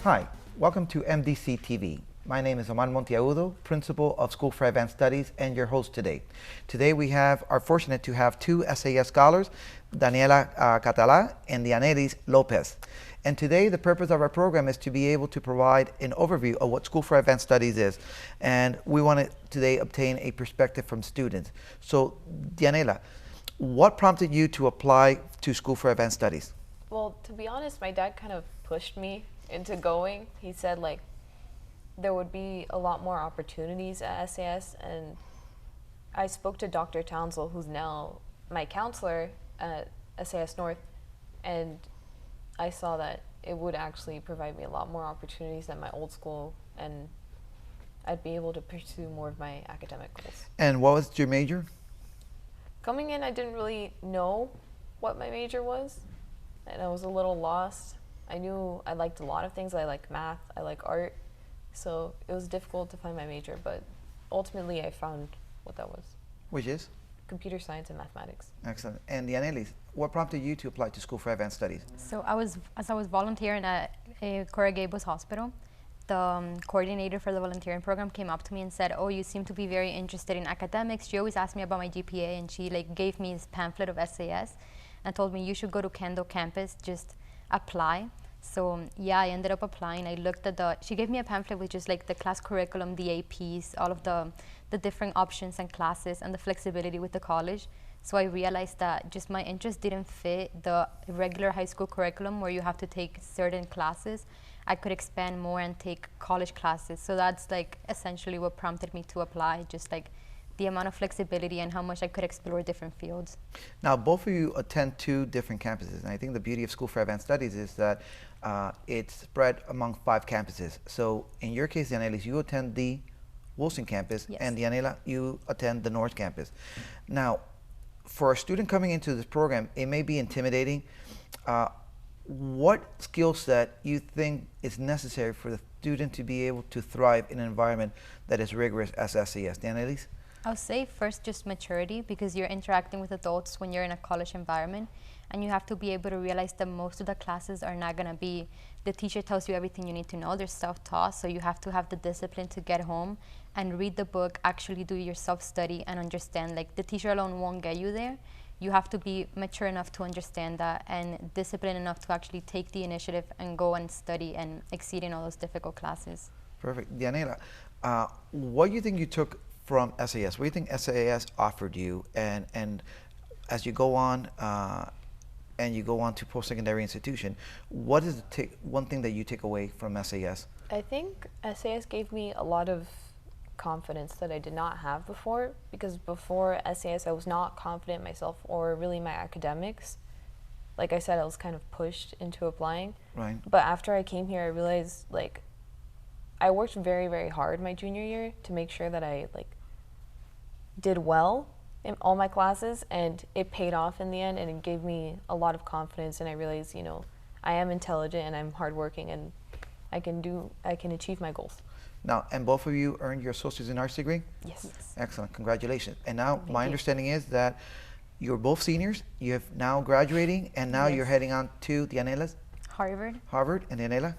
Hi, welcome to MDC-TV. My name is Omar Monteagudo, Principal of School for Advanced Studies, and your host today. Today we are fortunate to have two S.A.S. scholars, Daniela Catalá and Dianelis Lopez. And today the purpose of our program is to be able to provide an overview of what School for Advanced Studies is. And we want to today obtain a perspective from students. So Dianela, what prompted you to apply to School for Advanced Studies? Well, to be honest, my dad kind of pushed me into going. He said like there would be a lot more opportunities at S.A.S. and I spoke to Dr. Townsell, who's now my counselor at S.A.S. North, and I saw that it would actually provide me a lot more opportunities than my old school, and I'd be able to pursue more of my academic goals. And what was your major? Coming in, I didn't really know what my major was, and I was a little lost. I knew I liked a lot of things. I like math, I like art, so it was difficult to find my major, but ultimately I found what that was. Which is? Computer science and mathematics. Excellent. And Dianelis, what prompted you to apply to School for Advanced Studies? So as I was volunteering at Coral Gables Hospital, the coordinator for the volunteering program came up to me and said, "Oh, you seem to be very interested in academics." She always asked me about my GPA, and she gave me this pamphlet of S.A.S. and told me, "You should go to Kendall campus, just apply." So yeah, I ended up applying. I looked at she gave me a pamphlet with just the class curriculum, the APs, all of the different options and classes, and the flexibility with the college. So I realized that just my interest didn't fit the regular high school curriculum where you have to take certain classes. I could expand more and take college classes. So that's essentially what prompted me to apply, just the amount of flexibility and how much I could explore different fields. Now, both of you attend two different campuses, and I think the beauty of School for Advanced Studies is that it's spread among 5 campuses. So in your case, Dianelis, you attend the Wilson campus, yes. And Dianela, you attend the North campus. Now, for a student coming into this program, it may be intimidating. What skill set you think is necessary for the student to be able to thrive in an environment that is rigorous as S.A.S? Dianelis? I'll say first just maturity, because you're interacting with adults when you're in a college environment, and you have to be able to realize that most of the classes are not going to be, the teacher tells you everything you need to know. They're self-taught, so you have to have the discipline to get home and read the book, actually do your self-study and understand. The teacher alone won't get you there. You have to be mature enough to understand that and disciplined enough to actually take the initiative and go and study and exceed in all those difficult classes. Perfect. Dianela, what do you think you took from S.A.S? What do you think S.A.S offered you, and as you go on to post-secondary institution, what is one thing that you take away from S.A.S? I think S.A.S gave me a lot of confidence that I did not have before, because before S.A.S I was not confident in myself or really my academics. Like I said, I was kind of pushed into applying. Right. But after I came here, I realized I worked very, very hard my junior year to make sure that I did well in all my classes, and it paid off in the end, and it gave me a lot of confidence, and I realized, I am intelligent and I'm hardworking, and I can achieve my goals. Now, and both of you earned your Associate's in Arts degree? Yes. Excellent, congratulations. And now Thank my you. understanding is that you're both seniors, you have now graduating, and now Yes. you're heading on to Dianela's? Harvard. And Dianela?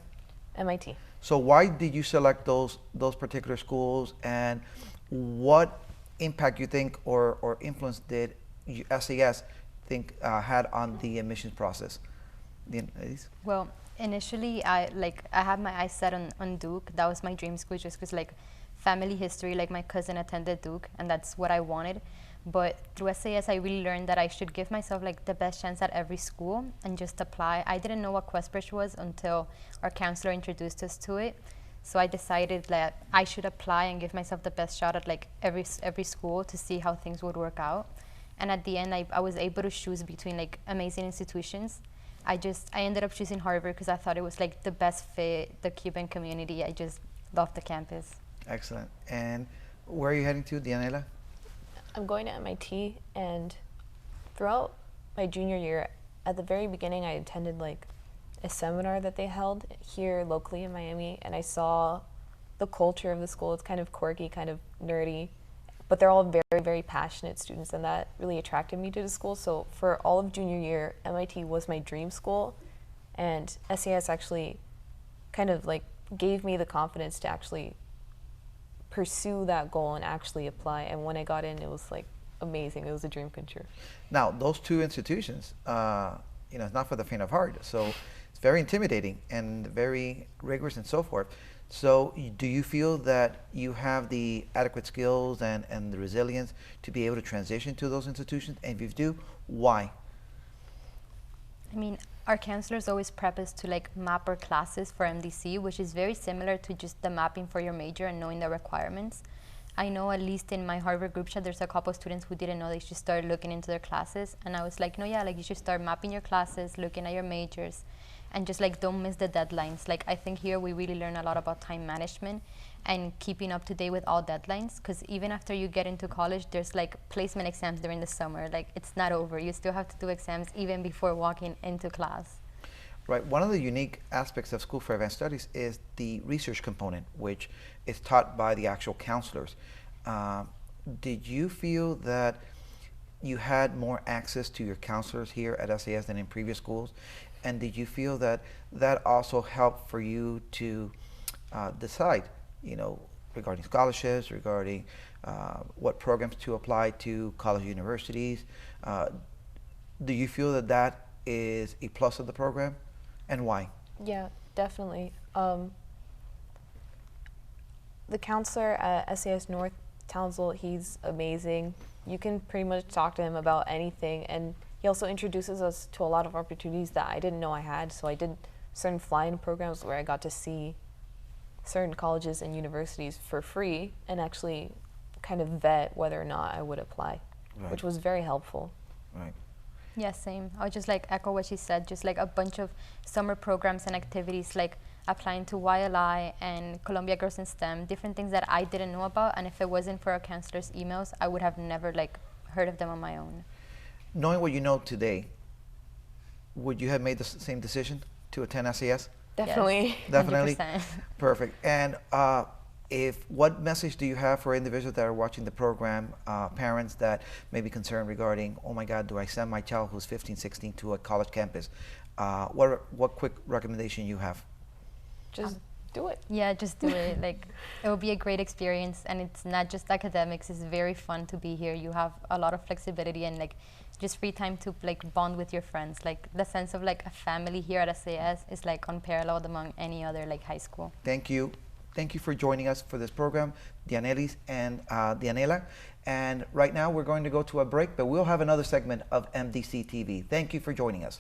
MIT. So why did you select those particular schools, and what impact you think or influence did S.A.S think had on the admissions process? Ladies? Well, initially I had my eyes set on Duke. That was my dream school, just because family history, my cousin attended Duke, and that's what I wanted. But through S.A.S, I really learned that I should give myself the best chance at every school and just apply. I didn't know what QuestBridge was until our counselor introduced us to it. So I decided that I should apply and give myself the best shot at every school to see how things would work out. And at the end, I was able to choose between amazing institutions. I ended up choosing Harvard because I thought it was the best fit, the Cuban community. I just loved the campus. Excellent. And where are you heading to, Dianela? I'm going to MIT, and throughout my junior year, at the very beginning, I attended a seminar that they held here locally in Miami, and I saw the culture of the school. It's kind of quirky, kind of nerdy, but they're all very, very passionate students, and that really attracted me to the school. So for all of junior year, MIT was my dream school, and S.A.S actually kind of like gave me the confidence to actually pursue that goal and actually apply. And when I got in, it was like amazing. It was a dream come true. Now, those two institutions, it's not for the faint of heart. So it's very intimidating and very rigorous and so forth. So do you feel that you have the adequate skills and the resilience to be able to transition to those institutions? And if you do, why? I mean, our counselors always prep us to like map our classes for MDC, which is very similar to just the mapping for your major and knowing the requirements. I know at least in my Harvard group chat, there's a couple of students who didn't know they should start looking into their classes. And I was like, no, yeah, like you should start mapping your classes, looking at your majors, and just like don't miss the deadlines. Like I think here we really learn a lot about time management and keeping up to date with all deadlines, because even after you get into college, there's like placement exams during the summer. Like it's not over. You still have to do exams even before walking into class. Right. One of the unique aspects of School for Advanced Studies is the research component, which is taught by the actual counselors. Did you feel that you had more access to your counselors here at S.A.S. than in previous schools? And did you feel that that also helped for you to decide, regarding scholarships, regarding what programs to apply to college universities? Do you feel that that is a plus of the program, and why? Yeah, definitely. The counselor at S.A.S. North, Townsville, he's amazing. You can pretty much talk to him about anything, and he also introduces us to a lot of opportunities that I didn't know I had. So I did certain fly-in programs where I got to see certain colleges and universities for free and actually kind of vet whether or not I would apply, Right. which was very helpful. Right. Yeah, same. I'll just like echo what she said, just like a bunch of summer programs and activities like applying to YLI and Columbia Girls in STEM, different things that I didn't know about, and if it wasn't for our counselors' emails, I would have never like heard of them on my own. Knowing what you know today, would you have made the same decision to attend S.A.S.? Definitely. Yes, Definitely. 100%. Perfect. And what message do you have for individuals that are watching the program, parents that may be concerned regarding, oh my God, do I send my child who's 15, 16 to a college campus? What quick recommendation you have? Just do it. Yeah, just do it. Like, it will be a great experience, and it's not just academics. It's very fun to be here. You have a lot of flexibility and like just free time to like bond with your friends. Like the sense of like a family here at S.A.S. is like unparalleled among any other like high school. Thank you. Thank you for joining us for this program, Dianelis and Dianela. And right now we're going to go to a break, but we'll have another segment of MDC-TV. Thank you for joining us.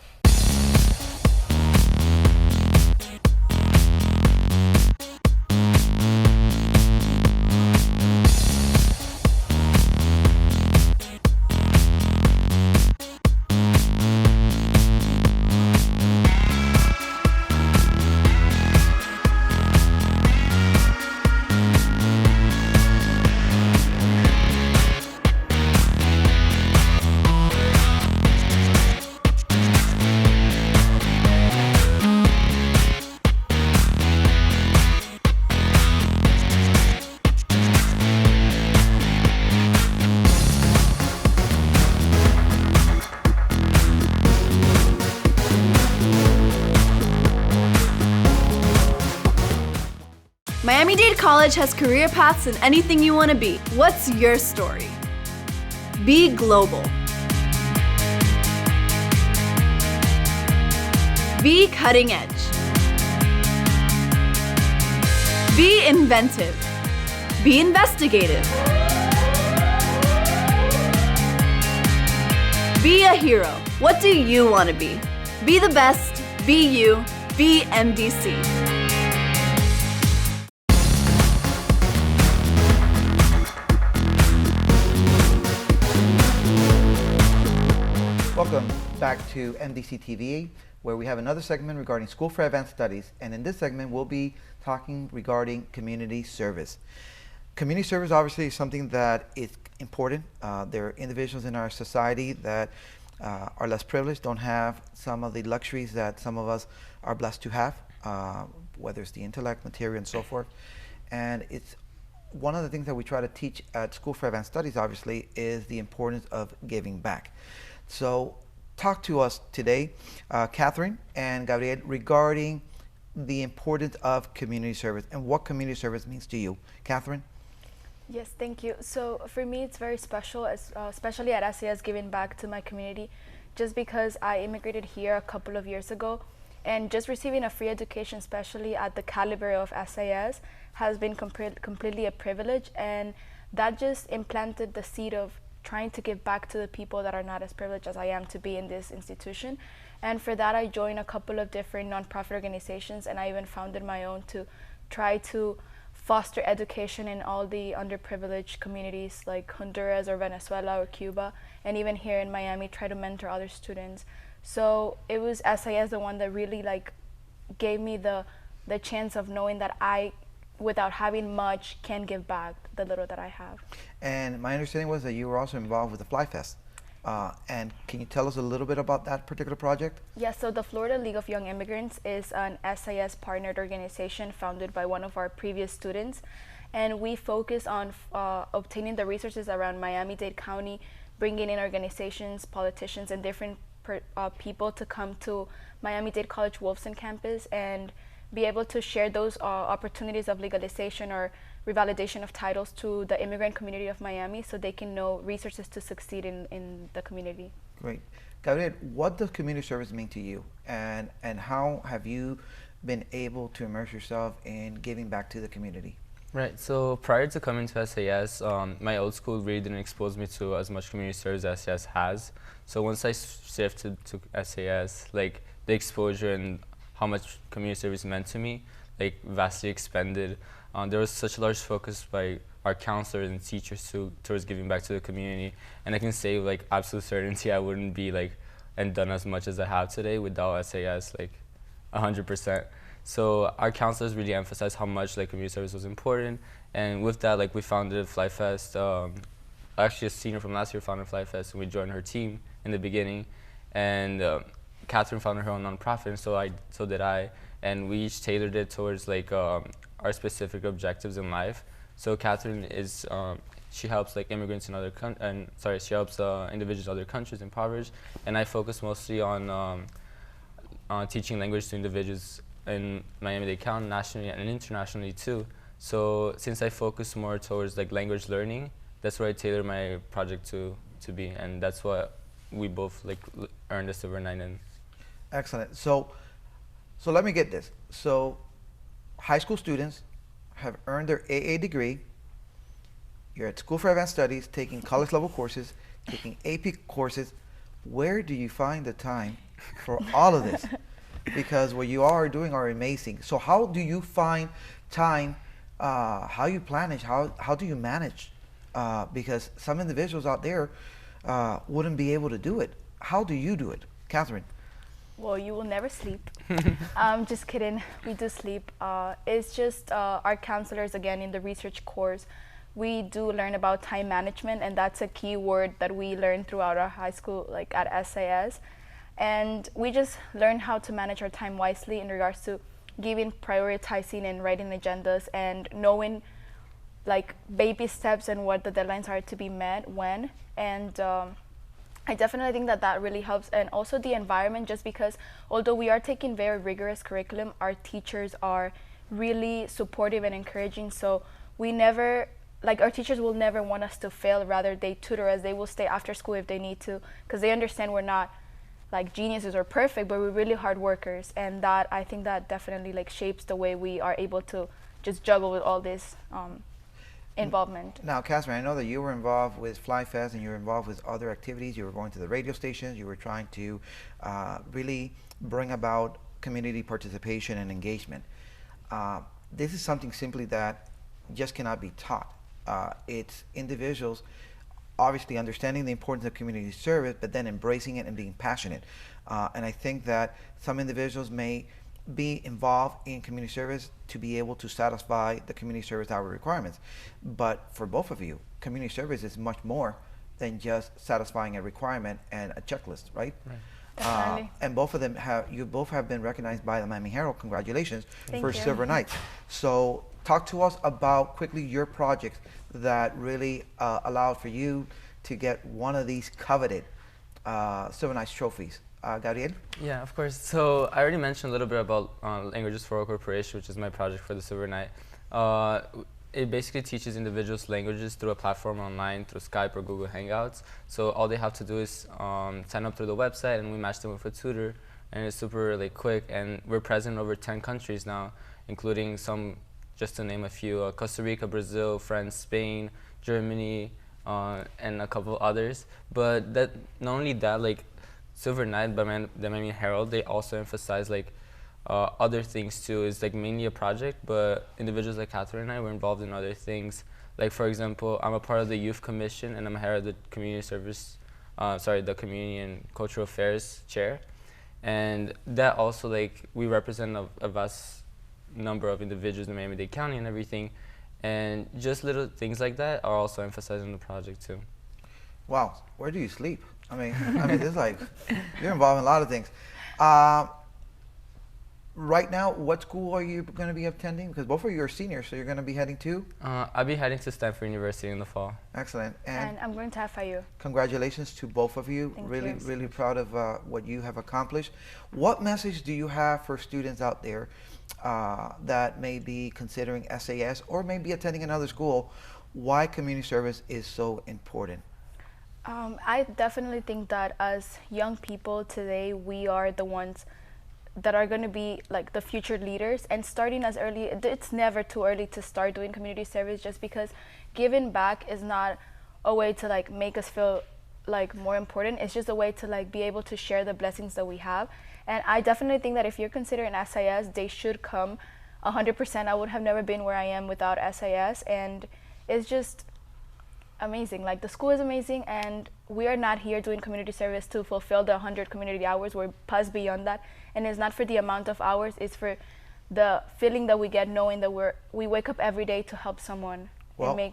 MiamiDade College has career paths in anything you want to be. What's your story? Be global. Be cutting edge. Be inventive. Be investigative. Be a hero. What do you want to be? Be the best. Be you. Be MDC. Welcome back to MDC-TV, where we have another segment regarding School for Advanced Studies. And in this segment, we'll be talking regarding community service. Community service obviously is something that is important. There are individuals in our society that are less privileged, don't have some of the luxuries that some of us are blessed to have, whether it's the intellect, material, and so forth. And it's one of the things that we try to teach at School for Advanced Studies, obviously, is the importance of giving back. So talk to us today, Catherine and Gabriel, regarding the importance of community service and what community service means to you. Catherine? Yes, thank you. So for me, it's very special, especially at S.A.S, giving back to my community, just because I immigrated here a couple of years ago, and just receiving a free education, especially at the caliber of S.A.S, has been completely a privilege, and that just implanted the seed of trying to give back to the people that are not as privileged as I am to be in this institution. And for that, I joined a couple of different nonprofit organizations, and I even founded my own to try to foster education in all the underprivileged communities like Honduras or Venezuela or Cuba, and even here in Miami, try to mentor other students. So it was S.A.S, the one that really gave me the chance of knowing that I, without having much, can give back the little that I have. And my understanding was that you were also involved with the Fly Fest. And can you tell us a little bit about that particular project? Yes, so the Florida League of Young Immigrants is an S.A.S partnered organization founded by one of our previous students. And we focus on obtaining the resources around Miami-Dade County, bringing in organizations, politicians, and different people to come to Miami-Dade College Wolfson campus and be able to share those opportunities of legalization or revalidation of titles to the immigrant community of Miami so they can know resources to succeed in the community. Great. Gabriel, what does community service mean to you? And how have you been able to immerse yourself in giving back to the community? Right, so prior to coming to S.A.S, my old school really didn't expose me to as much community service as S.A.S has. So once I shifted to S.A.S, like the exposure and how much community service meant to me, like vastly expanded. There was such a large focus by our counselors and teachers towards giving back to the community, and I can say like absolute certainty I wouldn't be and done as much as I have today without S.A.S 100%. So our counselors really emphasized how much community service was important, and with that we founded Fly Fest. Actually, a senior from last year founded Fly Fest, and we joined her team in the beginning, and Catherine founded her own nonprofit, and so did I, and we each tailored it towards our specific objectives in life. So Catherine is she helps immigrants in other she helps individuals in other countries impoverished, and I focus mostly on teaching language to individuals in Miami-Dade County, nationally and internationally too. So since I focus more towards language learning, that's where I tailor my project to be, and that's what we both earned a silver 9 in. Excellent. So let me get this. So high school students have earned their AA degree. You're at School for Advanced Studies, taking college level courses, taking AP courses. Where do you find the time for all of this? Because what you are doing are amazing. So how do you find time? How you plan it? How do you manage? Because some individuals out there wouldn't be able to do it. How do you do it, Catherine? Well, you will never sleep. Just kidding. We do sleep. It's just our counselors, again, in the research course, we do learn about time management, and that's a key word that we learn throughout our high school, at S.A.S. And we just learn how to manage our time wisely in regards to prioritizing and writing agendas and knowing baby steps and what the deadlines are to be met when. And I definitely think that really helps, and also the environment, just because although we are taking very rigorous curriculum, our teachers are really supportive and encouraging. So we never, our teachers will never want us to fail. Rather, they tutor us. They will stay after school if they need to, because they understand we're not geniuses or perfect, but we're really hard workers, and that I think that definitely shapes the way we are able to just juggle with all this involvement. Now, Catherine, I know that you were involved with Fly Fest and you were involved with other activities. You were going to the radio stations. You were trying to really bring about community participation and engagement. This is something simply that just cannot be taught. It's individuals obviously understanding the importance of community service, but then embracing it and being passionate. And I think that some individuals may be involved in community service to be able to satisfy the community service hour requirements. But for both of you, community service is much more than just satisfying a requirement and a checklist, right? Definitely. And both of them you both have been recognized by the Miami Herald. Congratulations. Thank for you. Silver Knights. So talk to us about quickly your projects that really allowed for you to get one of these coveted Silver Knights trophies. Gabriel? Yeah, of course. So I already mentioned a little bit about Languages for All Corporation, which is my project for the Silver Night. It basically teaches individuals languages through a platform online, through Skype or Google Hangouts. So all they have to do is sign up through the website, and we match them with a tutor, and it's super quick. And we're present in over 10 countries now, including some, just to name a few, Costa Rica, Brazil, France, Spain, Germany, and a couple others. But that, not only that, Silver Night by the Miami Herald, they also emphasize other things too. It's mainly a project, but individuals like Catherine and I were involved in other things. Like, for example, I'm a part of the Youth Commission, and I'm a head of the Community Service, the Community and Cultural Affairs chair. And that also, we represent a vast number of individuals in Miami-Dade County and everything. And just little things like that are also emphasized in the project too. Wow, where do you sleep? I mean, it's you're involved in a lot of things. Right now, what school are you going to be attending? Because both of you are seniors, so you're going to be heading to? I'll be heading to Stanford University in the fall. Excellent. And I'm going to FIU. Congratulations to both of you. Thank really, you. really proud of what you have accomplished. What message do you have for students out there that may be considering S.A.S. or maybe attending another school? Why community service is so important? I definitely think that as young people today, we are the ones that are going to be the future leaders, and starting as early, it's never too early to start doing community service, just because giving back is not a way to make us feel more important. It's just a way to be able to share the blessings that we have. And I definitely think that if you're considering S.A.S., they should come 100%. I would have never been where I am without S.A.S., and it's just amazing. The school is amazing, and we are not here doing community service to fulfill the 100 community hours. We're past beyond that, and it's not for the amount of hours, it's for the feeling that we get knowing that we wake up every day to help someone and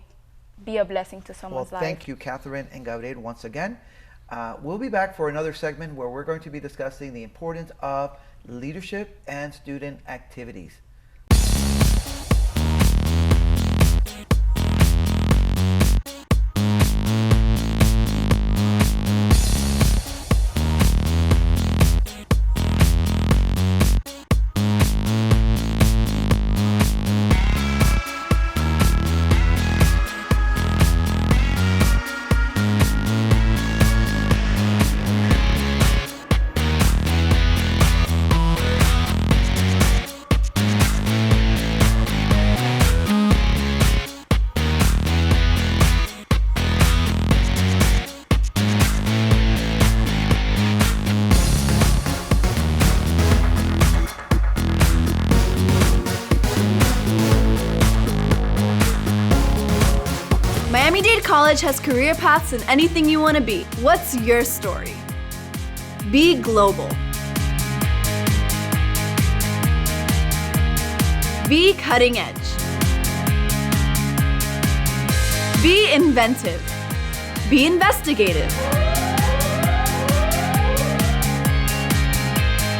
be a blessing to someone's life. Thank you, Catherine and Gabriel, once again. We'll be back for another segment where we're going to be discussing the importance of leadership and student activities. MiamiDade College has career paths in anything you want to be. What's your story? Be global. Be cutting edge. Be inventive. Be investigative.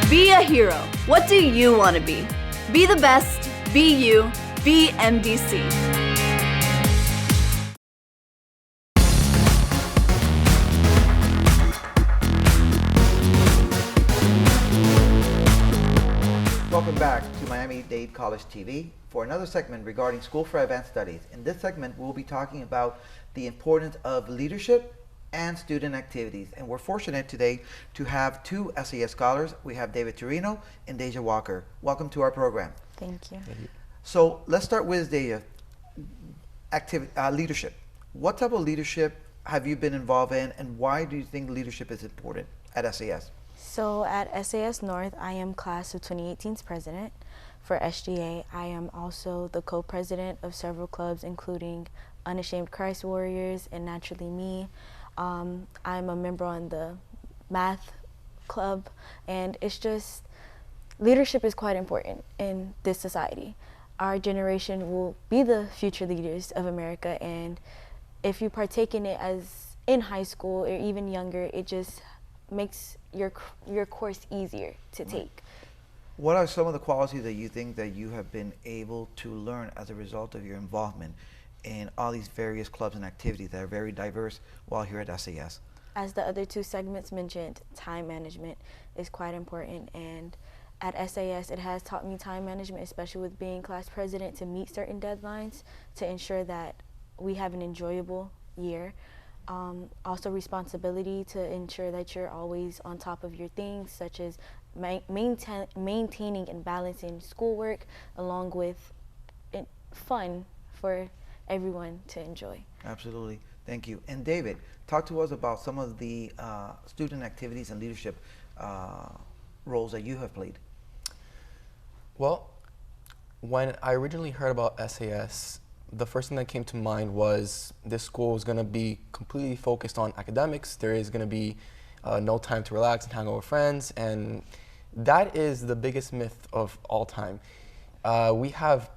Be a hero. What do you want to be? Be the best. Be you. Be MDC. Welcome back to MiamiDade College TV for another segment regarding School for Advanced Studies. In this segment, we'll be talking about the importance of leadership and student activities. And we're fortunate today to have two S.A.S. scholars. We have David Torino and Deja Walker. Welcome to our program. Thank you. So let's start with Deja. Leadership. What type of leadership have you been involved in, and why do you think leadership is important at S.A.S.? So at S.A.S. North, I am class of 2018's president. For SGA, I am also the co-president of several clubs, including Unashamed Christ Warriors and Naturally Me. I'm a member on the math club, and it's just, leadership is quite important in this society. Our generation will be the future leaders of America, and if you partake in it as in high school or even younger, it just makes your course easier to take. What are some of the qualities that you think that you have been able to learn as a result of your involvement in all these various clubs and activities that are very diverse while here at S.A.S.? As the other two segments mentioned, time management is quite important, and at S.A.S. it has taught me time management, especially with being class president, to meet certain deadlines to ensure that we have an enjoyable year. Also responsibility to ensure that you're always on top of your things, such as maintaining and balancing schoolwork along with fun for everyone to enjoy. Absolutely. Thank you. And David, talk to us about some of the student activities and leadership roles that you have played. Well, when I originally heard about S.A.S., the first thing that came to mind was this school is going to be completely focused on academics. There is going to be no time to relax and hang out with friends, and that is the biggest myth of all time. We have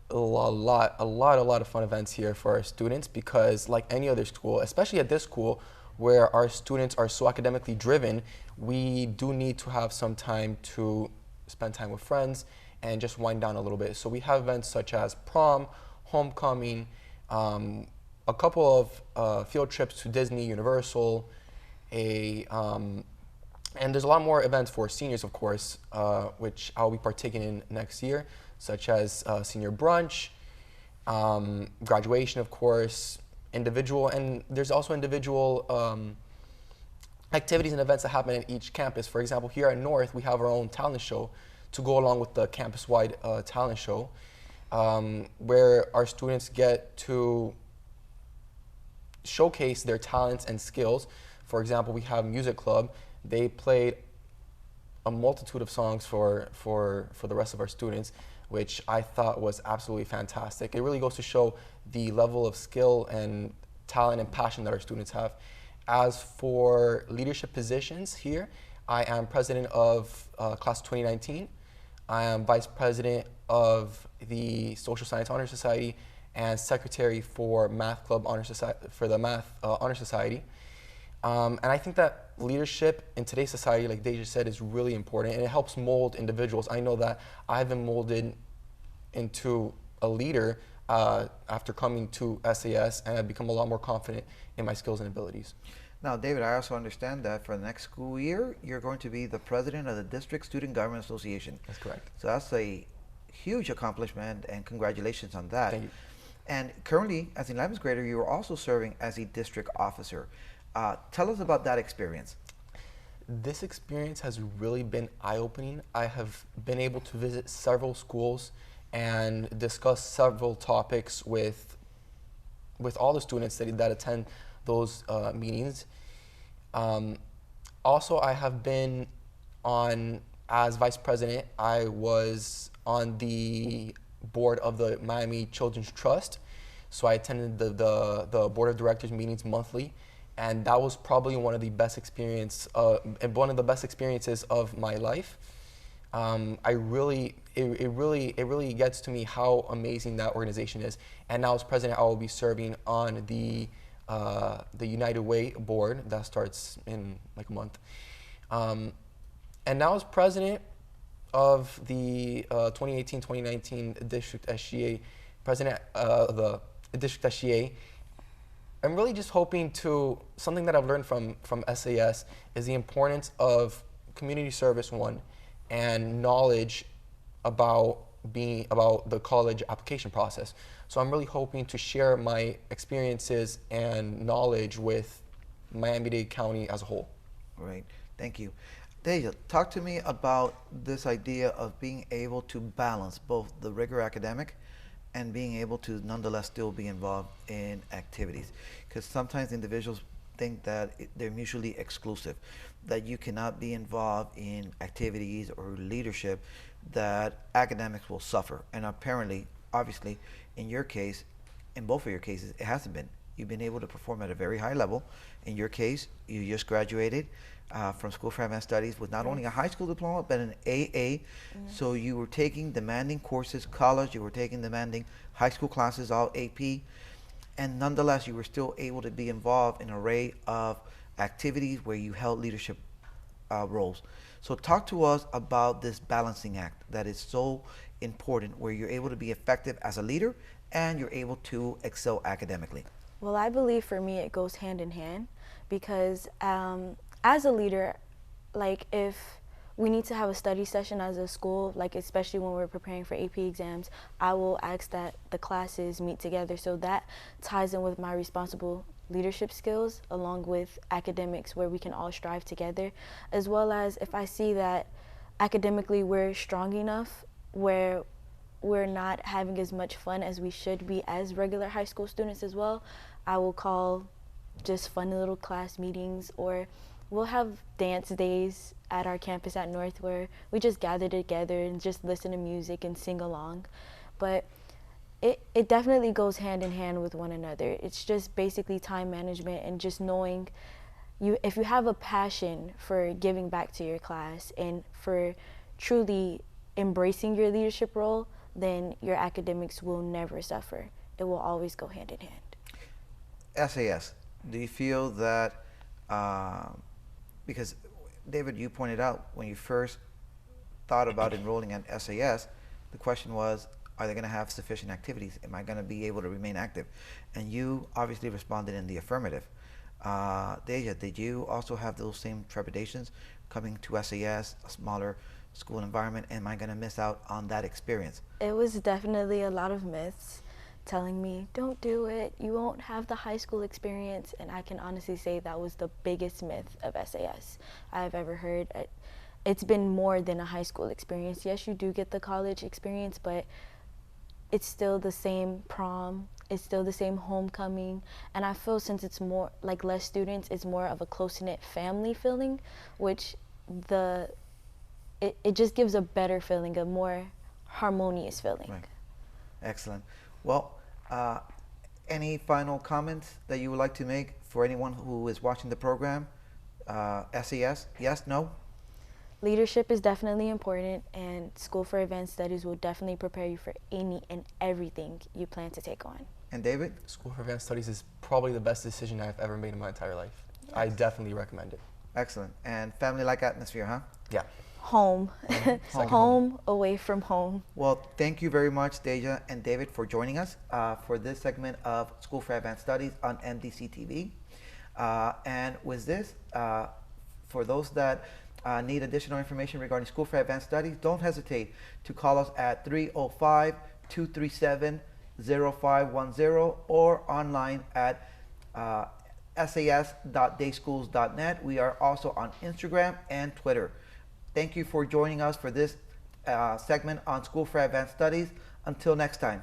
a lot of fun events here for our students because, like any other school, especially at this school where our students are so academically driven, we do need to have some time to spend time with friends and just wind down a little bit. So we have events such as prom, homecoming, a couple of field trips to Disney, Universal, and there's a lot more events for seniors, of course, which I'll be partaking in next year, such as senior brunch, graduation, of course, individual, and there's also individual activities and events that happen at each campus. For example, here at North, we have our own talent show to go along with the campus-wide talent show, where our students get to showcase their talents and skills. For example, we have music club. They played a multitude of songs for the rest of our students, which I thought was absolutely fantastic. It really goes to show the level of skill and talent and passion that our students have. As for leadership positions here, I am president of class 2019. I am vice president of the Social Science Honor Society and secretary for Math Club Honor Society, for the Math Honor Society. And I think that leadership in today's society, like Deja said, is really important, and it helps mold individuals. I know that I've been molded into a leader after coming to S.A.S., and I've become a lot more confident in my skills and abilities. Now, David, I also understand that for the next school year, you're going to be the president of the District Student Government Association. That's correct. So that's a huge accomplishment, and congratulations on that. Thank you. And currently, as an 11th grader, you are also serving as a district officer. Tell us about that experience. This experience has really been eye-opening. I have been able to visit several schools and discuss several topics with all the students that attend those meetings. Also, I have been as vice president, I was on the board of the Miami Children's Trust. So I attended the board of directors meetings monthly, and that was probably one of the best experiences of my life. It really gets to me how amazing that organization is. And now as president, I will be serving on the United Way board that starts in like a month. And now as president of the 2018-2019 District SGA, president of the District SGA, I'm really just hoping to, something that I've learned from S.A.S. is the importance of community service, one, and knowledge about the college application process. So I'm really hoping to share my experiences and knowledge with Miami-Dade County as a whole. Right, thank you. Deja, talk to me about this idea of being able to balance both the rigor academic and being able to nonetheless still be involved in activities. Because sometimes individuals think that they're mutually exclusive, that you cannot be involved in activities or leadership, that academics will suffer. And apparently, obviously, in your case, in both of your cases, it hasn't been. You've been able to perform at a very high level. In your case, you just graduated from School for Advanced Studies with not only a high school diploma, but an AA. So you were taking demanding courses, college, you were taking demanding high school classes, all AP, and nonetheless, you were still able to be involved in an array of activities where you held leadership roles. So talk to us about this balancing act that is so important, where you're able to be effective as a leader and you're able to excel academically. Well, I believe for me it goes hand in hand, because as a leader, like if we need to have a study session as a school, like especially when we're preparing for AP exams, I will ask that the classes meet together, so that ties in with my responsible leadership skills along with academics, where we can all strive together, as well as if I see that academically we're strong enough where we're not having as much fun as we should be as regular high school students as well, I will call just fun little class meetings, or we'll have dance days at our campus at North where we just gather together and just listen to music and sing along. But it definitely goes hand in hand with one another. It's just basically time management and just knowing if you have a passion for giving back to your class and for truly embracing your leadership role, then your academics will never suffer. It will always go hand in hand. S.A.S., do you feel that, because David, you pointed out when you first thought about enrolling at S.A.S., the question was, are they going to have sufficient activities? Am I going to be able to remain active? And you obviously responded in the affirmative. Deja, did you also have those same trepidations coming to S.A.S., a smaller school environment? Am I going to miss out on that experience? It was definitely a lot of myths telling me, don't do it, you won't have the high school experience, and I can honestly say that was the biggest myth of S.A.S. I've ever heard. It's been more than a high school experience. Yes, you do get the college experience, but it's still the same prom, it's still the same homecoming, and I feel since it's more like less students, it's more of a close-knit family feeling, which it just gives a better feeling, a more harmonious feeling. Right. Excellent. Well, any final comments that you would like to make for anyone who is watching the program? S.A.S., yes, no? Leadership is definitely important, and School for Advanced Studies will definitely prepare you for any and everything you plan to take on. And David? School for Advanced Studies is probably the best decision I've ever made in my entire life. Yes. I definitely recommend it. Excellent. And family-like atmosphere, huh? Yeah. Home. Home away from home. Well, thank you very much, Deja and David, for joining us for this segment of School for Advanced Studies on MDC-TV. And with this, for those that need additional information regarding School for Advanced Studies, don't hesitate to call us at 305-237-0510 or online at sas.dadeschools.net. We are also on Instagram and Twitter. Thank you for joining us for this segment on School for Advanced Studies. Until next time.